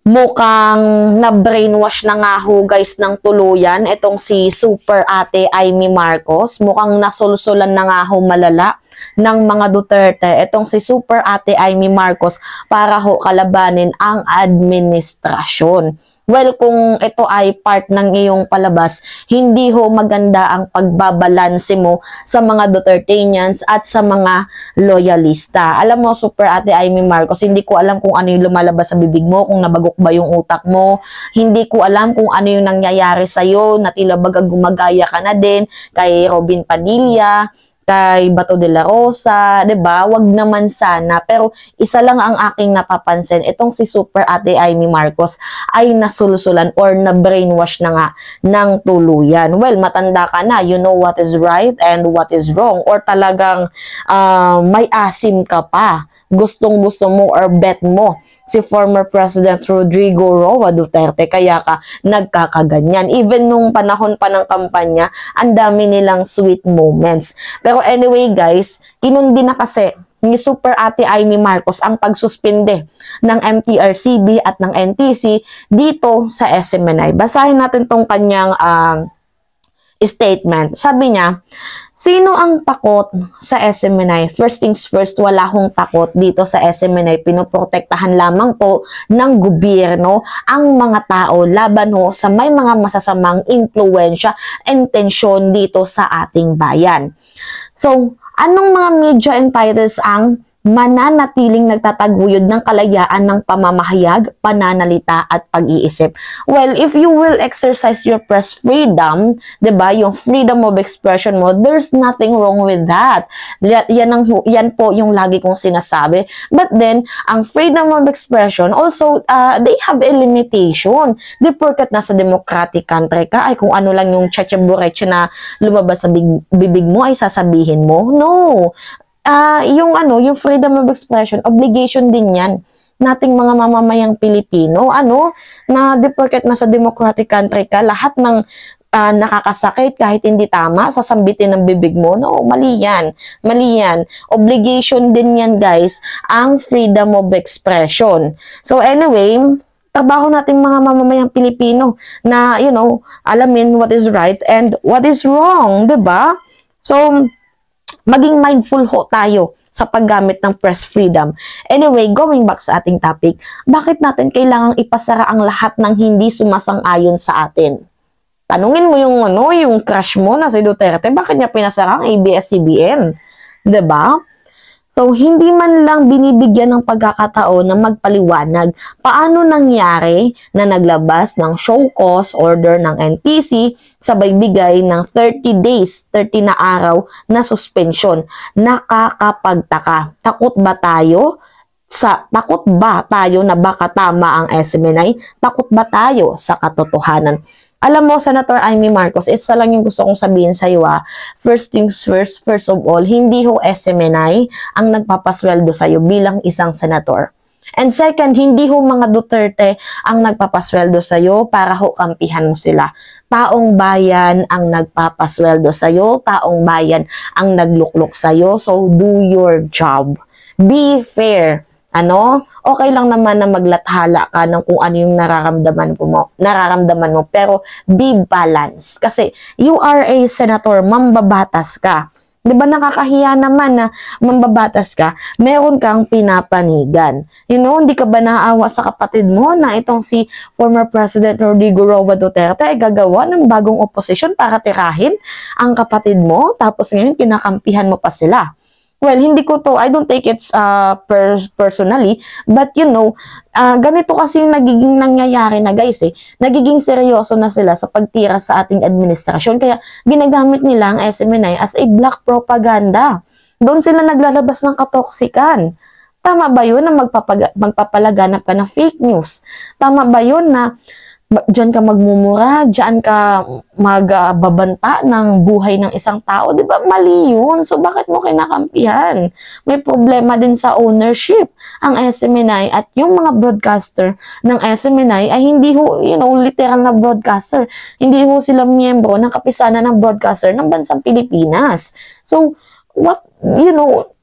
Mukhang na-brainwash na nga ho guys ng tuluyan itong si Super Ate Amy Marcos. Mukhang nasulsulan na nga ho malala ng mga Duterte itong si Super Ate Amy Marcos para ho kalabanin ang administrasyon. Well, kung ito ay part ng iyong palabas, hindi ho maganda ang pagbabalanse mo sa mga Duterteñans at sa mga loyalista. Alam mo, Super Ate Amy Marcos, hindi ko alam kung ano yung lumalabas sa bibig mo, kung nabagok ba yung utak mo. Hindi ko alam kung ano yung nangyayari sa'yo, na tila baga gumagaya ka na din kay Robin Padilla, kay Bato de la Rosa, 'di ba? Wag naman sana. Pero isa lang ang aking napapansin, itong si Super Ate Amy Marcos ay nasulsulan or na brainwash na nga ng tuluyan. Well, matanda ka na, you know what is right and what is wrong, or talagang may asim ka pa. Gustong-gusto mo or bet mo si former President Rodrigo Roa Duterte, kaya ka nagkakaganyan. Even nung panahon pa ng kampanya, ang dami nilang sweet moments. Pero anyway guys, kinundi na kasi ni Super Ate Amy Marcos ang pagsuspinde ng MTRCB at ng NTC dito sa SMNI. Basahin natin tong kanyang statement. Sabi niya, sino ang takot sa SMNI? First things first, wala hong takot dito sa SMNI. Pinoprotektahan lamang po ng gobyerno ang mga tao laban ho sa may mga masasamang impluwensya, intensyon dito sa ating bayan. So, anong mga media and titles ang mananatiling nagtataguyod ng kalayaan ng pamamahayag, pananalita at pag-iisip? Well, if you will exercise your press freedom, 'di ba, yung freedom of expression mo, there's nothing wrong with that. Yan po yung lagi kong sinasabi. But then, ang freedom of expression also, they have a limitation. Di porket nasa democratic country ka, ay kung ano lang yung cheche-bureche na lumabas sa bibig mo ay sasabihin mo. No. Yung freedom of expression, obligation din yan nating mga mamamayang Pilipino, na di porket nasa democratic country ka, lahat ng nakakasakit kahit hindi tama, sasambitin ng bibig mo. No, mali yan. Mali yan. Obligation din yan guys, ang freedom of expression. So anyway, trabaho nating mga mamamayang Pilipino na, alamin what is right and what is wrong, diba? So, maging mindful ho tayo sa paggamit ng press freedom. Anyway, going back sa ating topic, bakit natin kailangang ipasara ang lahat ng hindi sumasang-ayon sa atin? Tanungin mo yung crush mo na si Duterte, bakit niya pinasara ang ABS-CBN? 'Di ba? So, hindi man lang binibigyan ng pagkakataon na magpaliwanag paano nangyari na naglabas ng show cause order ng NTC sabay bigay ng 30 days, 30 na araw na suspension. Nakakapagtaka. Takot ba tayo na baka tama ang SMNI? Takot ba tayo sa katotohanan? Alam mo, Senator Amy Marcos, isa lang yung gusto kong sabihin sa iyo. First things first of all, hindi ho SMNI ang nagpapasweldo sa iyo bilang isang senator. And second, hindi ho mga Duterte ang nagpapasweldo sa iyo para ho kampihan mo sila. Taong bayan ang nagpapasweldo sa iyo, taong bayan ang nagluklok sa iyo. So, do your job. Be fair. Okay lang naman na maglathala ka ng kung ano yung nararamdaman mo, pero be balanced. Kasi you are a senator, mambabatas ka. 'Di ba nakakahiya naman na mambabatas ka, meron kang pinapanigan. Hindi ka ba naawa sa kapatid mo na itong si former President Rodrigo Roa Duterte ay gagawa ng bagong oposisyon para tirahin ang kapatid mo, tapos ngayon kinakampihan mo pa sila? Well, I don't take it personally, but ganito kasi yung nagiging nangyayari na guys Nagiging seryoso na sila sa pagtira sa ating administrasyon, kaya ginagamit nila ang SMNI as a black propaganda. Doon sila naglalabas ng katoksikan. Tama ba yun na magpapalaganap ka ng fake news? Tama ba yun na diyan ka magmumura, diyan ka magbabanta ng buhay ng isang tao? Di ba mali yun? So bakit mo kinakampihan? May problema din sa ownership ang SMNI, at yung mga broadcaster ng SMNI ay hindi ho, literal na broadcaster. Hindi ho sila miyembro ng kapisanan ng broadcaster ng bansang Pilipinas. So,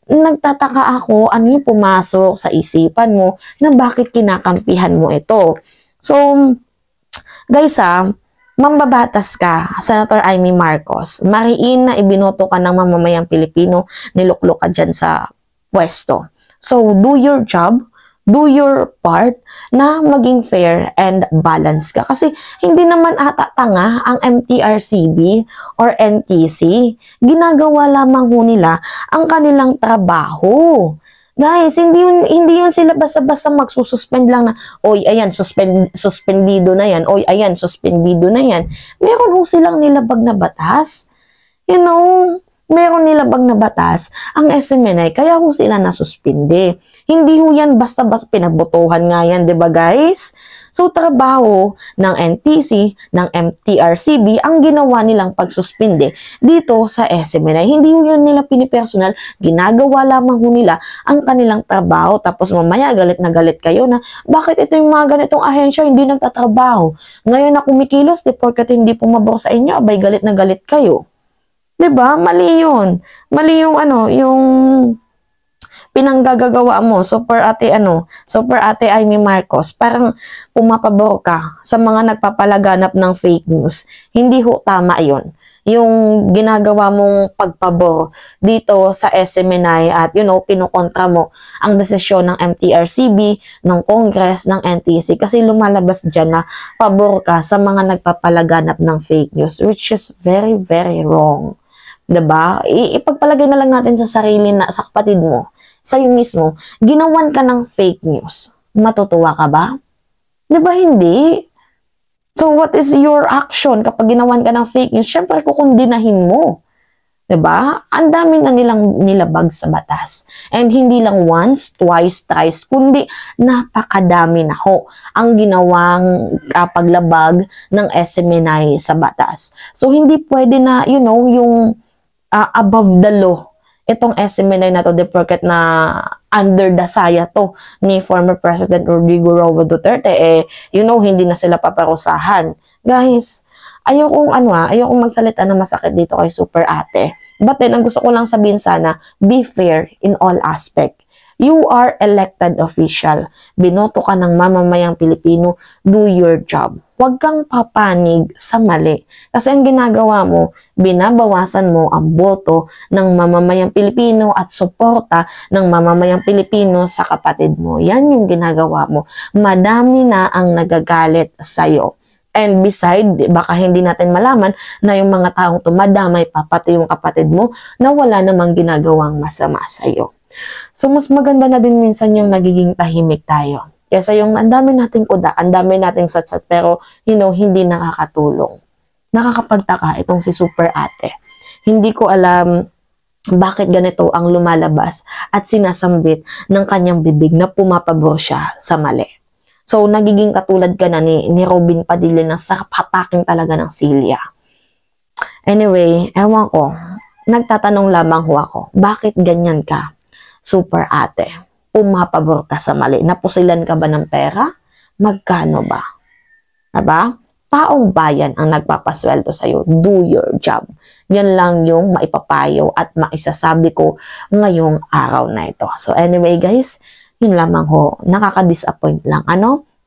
nagtataka ako ano yung pumasok sa isipan mo na bakit kinakampihan mo ito. So, guys mambabatas ka, Senator Amy Marcos. Mariin na ibinoto ka ng mamamayang Pilipino, niluklok ka dyan sa pwesto. So, do your job, do your part na maging fair and balanced ka. Kasi hindi naman ata tanga ang MTRCB or NTC. Ginagawa lamang ho nila ang kanilang trabaho. Guys, hindi yun sila basta-basta magsususpend lang na, oy, ayan, suspendido na yan, oy, ayan, suspendido na yan. Meron ho silang nilabag na batas. You know, meron nilabag na batas ang SMNI, kaya ho sila nasuspindi. Hindi ho yan basta-basta, pinabotohan nga yan, di ba guys? So, trabaho ng NTC, ng MTRCB, ang ginawa nilang pagsuspinde dito sa SMNI. Hindi ho yan nila pinipersonal, ginagawa lamang ho nila ang kanilang trabaho. Tapos mamaya galit na galit kayo na, bakit ito yung mga ganitong ahensya hindi nagtatrabaho? Ngayon na kumikilos, di porkat hindi pumabor sa inyo, abay galit na galit kayo. Diba? Mali yun. Mali yung yung pinanggagawa mo, Super Ate Amy Marcos, parang pumapabor ka sa mga nagpapalaganap ng fake news. Hindi ho tama yun. Yung ginagawa mong pagpabor dito sa SMNI at, kinukontra mo ang desisyon ng MTRCB, ng Congress, ng NTC, kasi lumalabas dyan na pabor ka sa mga nagpapalaganap ng fake news, which is very, very wrong. Diba? Ipagpalagay na lang natin sa sarili na, sa kapatid mo, sa'yo mismo, ginawan ka ng fake news. Matutuwa ka ba? Diba hindi? So, what is your action kapag ginawan ka ng fake news? Siyempre, kukundinahin mo. Diba? Ang dami na nilang nilabag sa batas. And hindi lang once, twice, thrice, kundi napakadami na ho ang ginawang paglabag ng SMNI sa batas. So, hindi pwede na, yung above the law itong SMNI na to, porket na under the saya to ni former President Rodrigo Roa Duterte, hindi na sila paparusahan. Guys, ayokong magsalita na masakit dito kay Super Ate. But then, ang gusto ko lang sabihin sana, be fair in all aspect. You are elected official. Binoto ka ng mamamayang Pilipino, do your job. Huwag kang papanig sa mali. Kasi ang ginagawa mo, binabawasan mo ang boto ng mamamayang Pilipino at suporta ng mamamayang Pilipino sa kapatid mo. Yan yung ginagawa mo. Madami na ang nagagalit sa'yo. And beside, baka hindi natin malaman na yung mga taong tumadamay pa, pati yung kapatid mo, na wala namang ginagawang masama sa'yo. So, mas maganda na din minsan yung nagiging tahimik tayo. Kesa yung ang dami nating kuda, ang dami nating satsat, pero, hindi nakakatulong. Nakakapagtaka itong si Super Ate. Hindi ko alam bakit ganito ang lumalabas at sinasambit ng kanyang bibig na pumapabor siya sa mali. So, nagiging katulad ka na ni Robin Padilla na sa hataking talaga ng silya. Anyway, ewan ko, nagtatanong lamang ho ako, bakit ganyan ka, Super Ate? Pumapabor ka sa mali. Napusilan ka ba ng pera? Magkano ba? Diba? Taong bayan ang nagpapasweldo sa'yo. Do your job. Yan lang yung maipapayo at maisasabi ko ngayong araw na ito. So anyway guys, yun lamang ho. Nakaka-disappoint lang.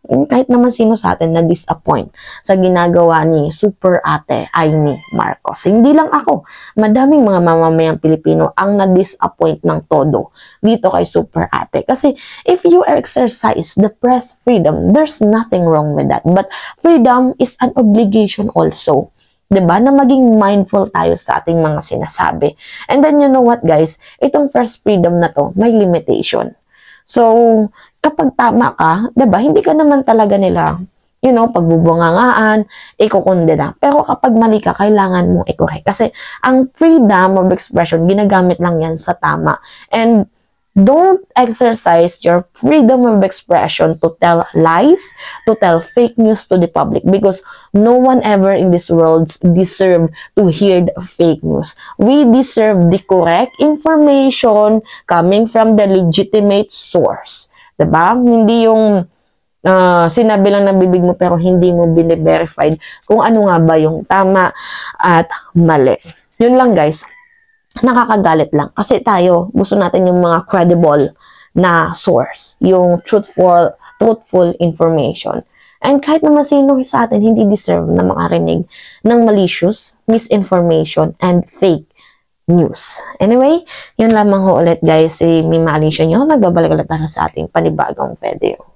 Kahit naman sino sa atin na disappoint sa ginagawa ni Super Ate Amy Marcos. Hindi lang ako, madaming mga mamamayang Pilipino ang na-disappoint ng todo dito kay Super Ate. Kasi if you exercise the press freedom, there's nothing wrong with that. But freedom is an obligation also. 'Di ba? Na maging mindful tayo sa ating mga sinasabi. And then you know what guys, itong first freedom na to, may limitation. So, kapag tama ka, 'di ba? Hindi ka naman talaga nila, pagbubungangaan, ikukundena. Pero kapag mali ka, kailangan mong i-correct. Kasi ang freedom of expression, ginagamit lang yan sa tama. And don't exercise your freedom of expression to tell lies, to tell fake news to the public, because no one ever in this world deserve to hear the fake news. We deserve the correct information coming from the legitimate source. Diba? Hindi yung sinabi lang ng bibig mo pero hindi mo bine-verified kung ano nga ba yung tama at mali. Yun lang guys. nakakagalit lang. Kasi tayo, gusto natin yung mga credible na source, yung truthful information. And kahit naman sino sa atin, hindi deserve na makarinig ng malicious, misinformation, and fake news. Anyway, yun lamang ho ulit guys, si Mima Alicia nyo, nagbabalik ulit para sa ating panibagong video.